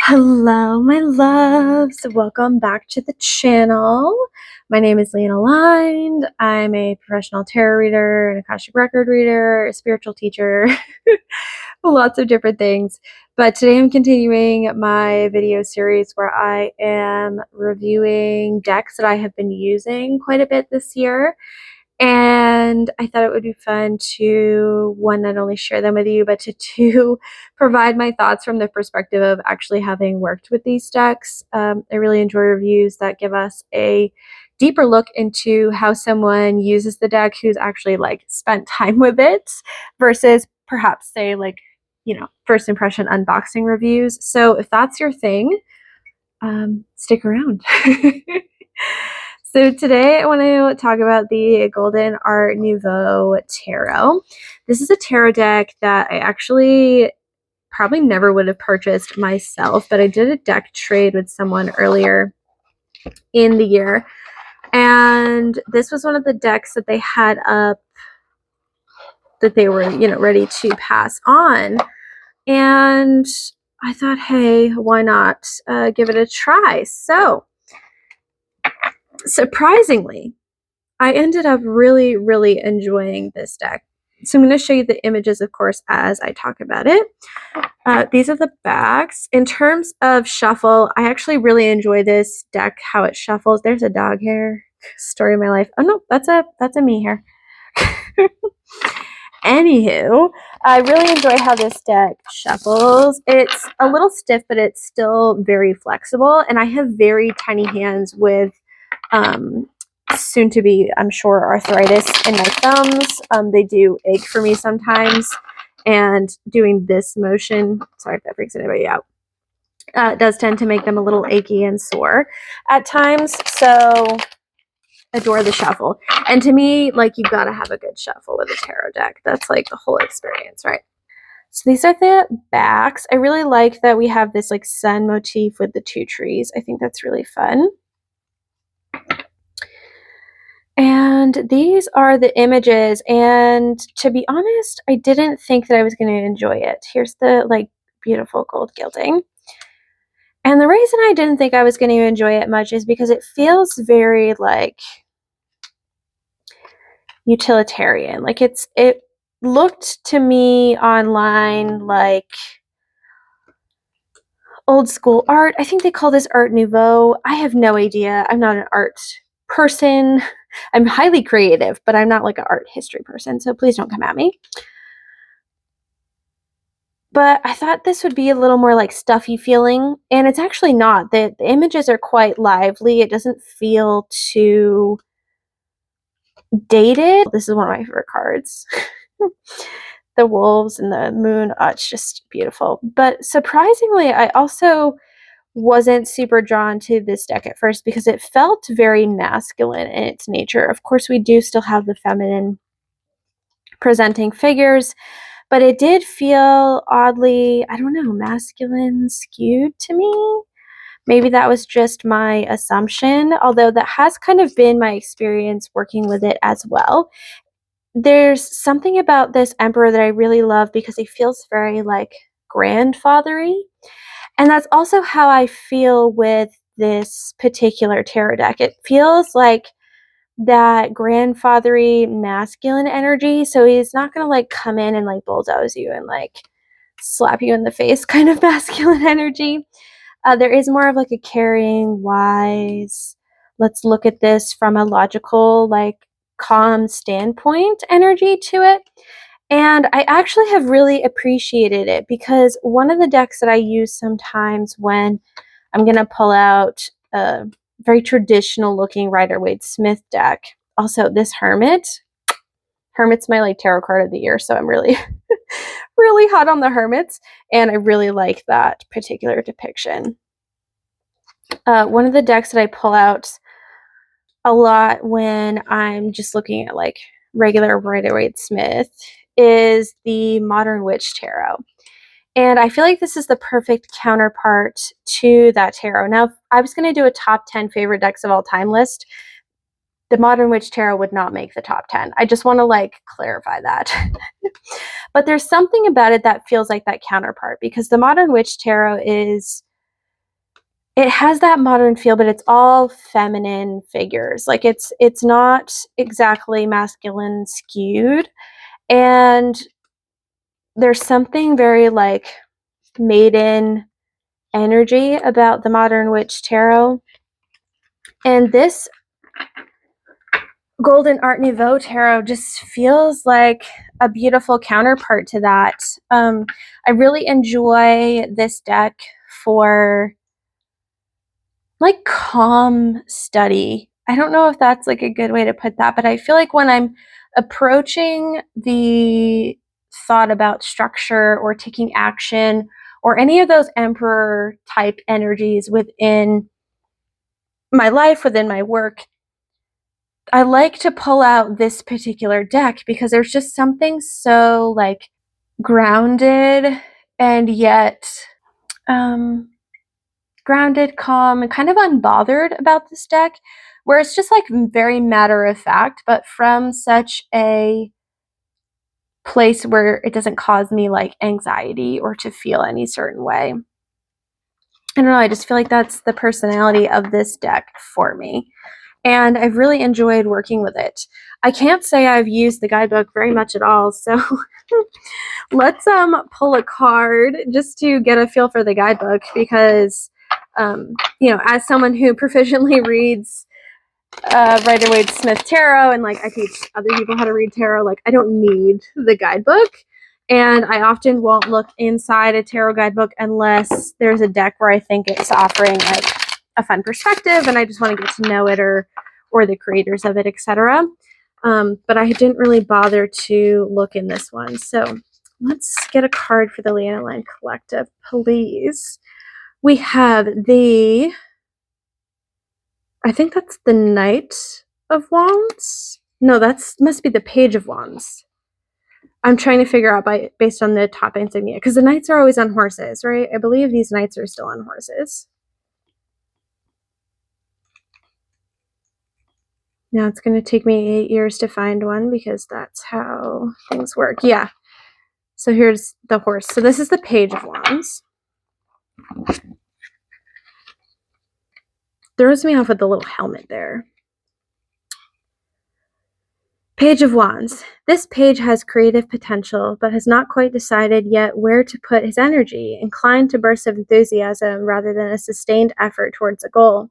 Hello, my loves. Welcome back to the channel. My name is Leanne Aligned. I'm a professional tarot reader, an Akashic record reader, a spiritual teacher, lots of different things. But today I'm continuing my video series where I am reviewing decks that I have been using quite a bit this year. And I thought it would be fun to, one, not only share them with you, but to two, provide my thoughts from the perspective of actually having worked with these decks. I really enjoy reviews that give us a deeper look into how someone uses the deck who's actually like spent time with it versus perhaps say like, first impression unboxing reviews. So if that's your thing, stick around. So today I want to talk about the Golden Art Nouveau Tarot. This is a tarot deck that I actually probably never would have purchased myself, but I did a deck trade with someone earlier in the year. And this was one of the decks that they had up that they were, ready to pass on. And I thought, hey, why not give it a try? So surprisingly, I ended up really, really enjoying this deck. So I'm going to show you the images, of course, as I talk about it. These are the backs. In terms of shuffle, I actually really enjoy this deck, how it shuffles. There's a dog hair. Story of my life. Oh no, that's a me hair. Anywho, I really enjoy how this deck shuffles. It's a little stiff, but it's still very flexible. And I have very tiny hands with soon to be, I'm sure, arthritis in my thumbs. They do ache for me sometimes. And doing this motion, sorry if that freaks anybody out, does tend to make them a little achy and sore at times. So adore the shuffle. And to me, like, you gotta have a good shuffle with a tarot deck. That's like the whole experience, right? So these are the backs. I really like that we have this like sun motif with the two trees. I think that's really fun. And these are the images. And to be honest, I didn't think that I was going to enjoy it. Here's the like beautiful gold gilding. And the reason I didn't think I was going to enjoy it much is because it feels very like utilitarian. Like it looked to me online like old school art. I think they call this Art Nouveau. I have no idea. I'm not an art person. I'm highly creative, but I'm not like an art history person, so please don't come at me. But I thought this would be a little more like stuffy feeling, and it's actually not. The images are quite lively. It doesn't feel too dated. This is one of my favorite cards. The wolves and the moon. Oh, it's just beautiful. But surprisingly, I also wasn't super drawn to this deck at first because it felt very masculine in its nature. Of course, we do still have the feminine presenting figures, but it did feel oddly, I don't know, masculine skewed to me. Maybe that was just my assumption, although that has kind of been my experience working with it as well. There's something about this emperor that I really love because he feels very like grandfathery. And that's also how I feel with this particular tarot deck. It feels like that grandfathery masculine energy. So he's not going to like come in and like bulldoze you and like slap you in the face kind of masculine energy. There is more of like a caring, wise, let's look at this from a logical, like calm standpoint energy to it. And I actually have really appreciated it because one of the decks that I use sometimes when I'm going to pull out a very traditional looking Rider-Waite-Smith deck. Also, this Hermit's my like tarot card of the year, so I'm really, really hot on the Hermits, and I really like that particular depiction. One of the decks that I pull out a lot when I'm just looking at like regular Rider-Waite-Smith is the Modern Witch Tarot. And I feel like this is the perfect counterpart to that tarot. Now, if I was going to do a top 10 favorite decks of all time list, the Modern Witch Tarot would not make the top 10. I just want to like clarify that. But there's something about it that feels like that counterpart because the Modern Witch Tarot is it has that modern feel, but it's all feminine figures. Like it's not exactly masculine skewed. And there's something very like maiden energy about the Modern Witch Tarot. And this Golden Art Nouveau Tarot just feels like a beautiful counterpart to that. I really enjoy this deck for like calm study. I don't know if that's like a good way to put that, but I feel like when I'm approaching the thought about structure or taking action or any of those emperor type energies within my life, within my work, I like to pull out this particular deck because there's just something so like grounded and yet grounded, calm, and kind of unbothered about this deck, where it's just like very matter of fact, but from such a place where it doesn't cause me like anxiety or to feel any certain way. I don't know, I just feel like that's the personality of this deck for me. And I've really enjoyed working with it. I can't say I've used the guidebook very much at all, so let's pull a card just to get a feel for the guidebook because, you know, as someone who proficiently reads Rider-Waite-Smith tarot and like I teach other people how to read tarot, like I don't need the guidebook. And I often won't look inside a tarot guidebook unless there's a deck where I think it's offering like a fun perspective and I just want to get to know it or the creators of it, etc. But I didn't really bother to look in this one. So let's get a card for the Leanne Aligned Collective, please. We have the, I think that's the Knight of Wands. No, that's must be the Page of Wands. I'm trying to figure out based on the top insignia, because the knights are always on horses, right? I believe these knights are still on horses. Now it's going to take me 8 years to find one because that's how things work. Yeah. So here's the horse. So this is the Page of Wands. Throws me off with the little helmet there. Page of Wands. This page has creative potential, but has not quite decided yet where to put his energy, inclined to bursts of enthusiasm rather than a sustained effort towards a goal.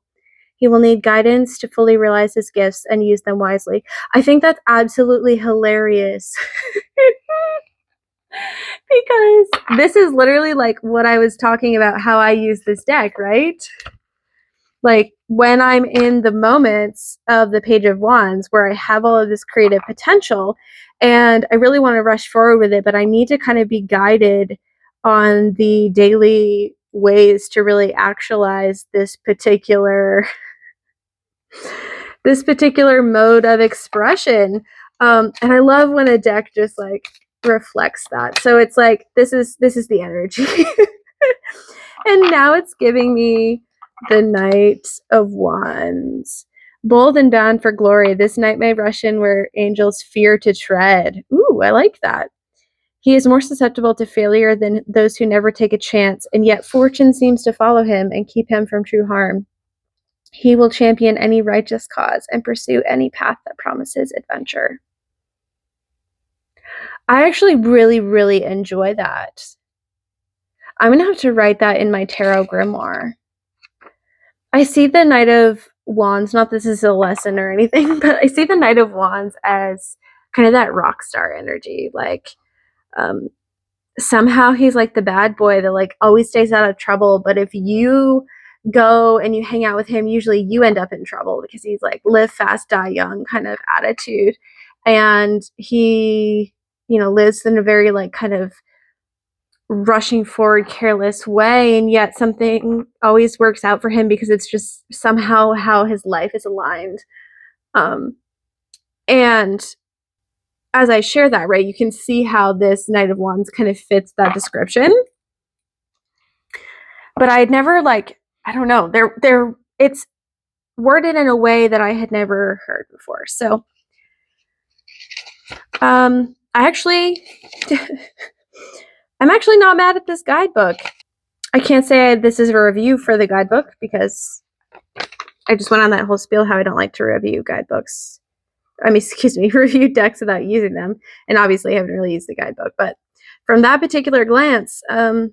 He will need guidance to fully realize his gifts and use them wisely. I think that's absolutely hilarious. Because this is literally like what I was talking about, how I use this deck, right? Like when I'm in the moments of the Page of Wands where I have all of this creative potential and I really want to rush forward with it, but I need to kind of be guided on the daily ways to really actualize this particular mode of expression. And I love when a deck just like reflects that. So it's like this is the energy. And now it's giving me the Knight of Wands. Bold and bound for glory, this knight may rush in where angels fear to tread. Ooh, I like that. He is more susceptible to failure than those who never take a chance, and yet fortune seems to follow him and keep him from true harm. He will champion any righteous cause and pursue any path that promises adventure. I actually really, really enjoy that. I'm going to have to write that in my tarot grimoire. I see the Knight of Wands, not this is a lesson or anything, but I see the Knight of Wands as kind of that rock star energy. Like, somehow he's like the bad boy that like always stays out of trouble. But if you go and you hang out with him, usually you end up in trouble because he's like live fast, die young kind of attitude. And he, you know, lives in a very like kind of rushing forward, careless way, and yet something always works out for him because it's just somehow how his life is aligned. And as I share that, right, you can see how this Knight of Wands kind of fits that description. But I had never like, I don't know, it's worded in a way that I had never heard before. So I actually I'm actually not mad at this guidebook. I can't say this is a review for the guidebook because I just went on that whole spiel how I don't like to review guidebooks. I mean, excuse me, review decks without using them. And obviously I haven't really used the guidebook. But from that particular glance, it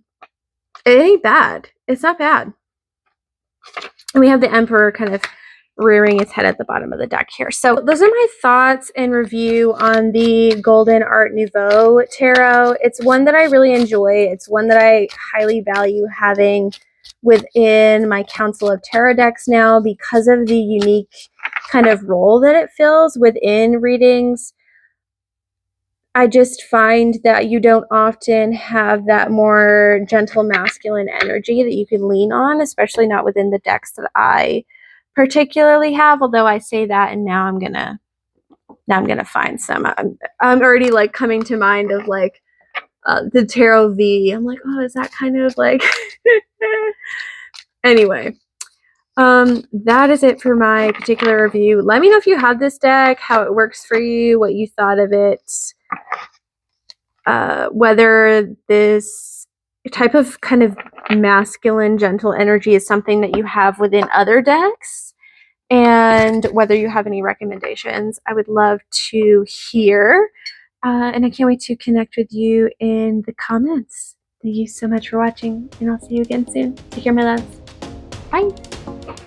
ain't bad. It's not bad. And we have the Emperor kind of rearing its head at the bottom of the deck here. So those are my thoughts and review on the Golden Art Nouveau Tarot. It's one that I really enjoy. It's one that I highly value having within my Council of Tarot decks now because of the unique kind of role that it fills within readings. I just find that you don't often have that more gentle masculine energy that you can lean on, especially not within the decks that I particularly have, although I say that and now I'm gonna find some. I'm already like coming to mind of like the Tarot V. I'm like, oh, is that kind of like anyway. That is it for my particular review. Let me know if you have this deck, how it works for you, what you thought of it, whether this type of kind of masculine, gentle energy is something that you have within other decks, and whether you have any recommendations. I would love to hear, and I can't wait to connect with you in the comments. Thank you so much for watching, and I'll see you again soon. Take care, my loves. Bye.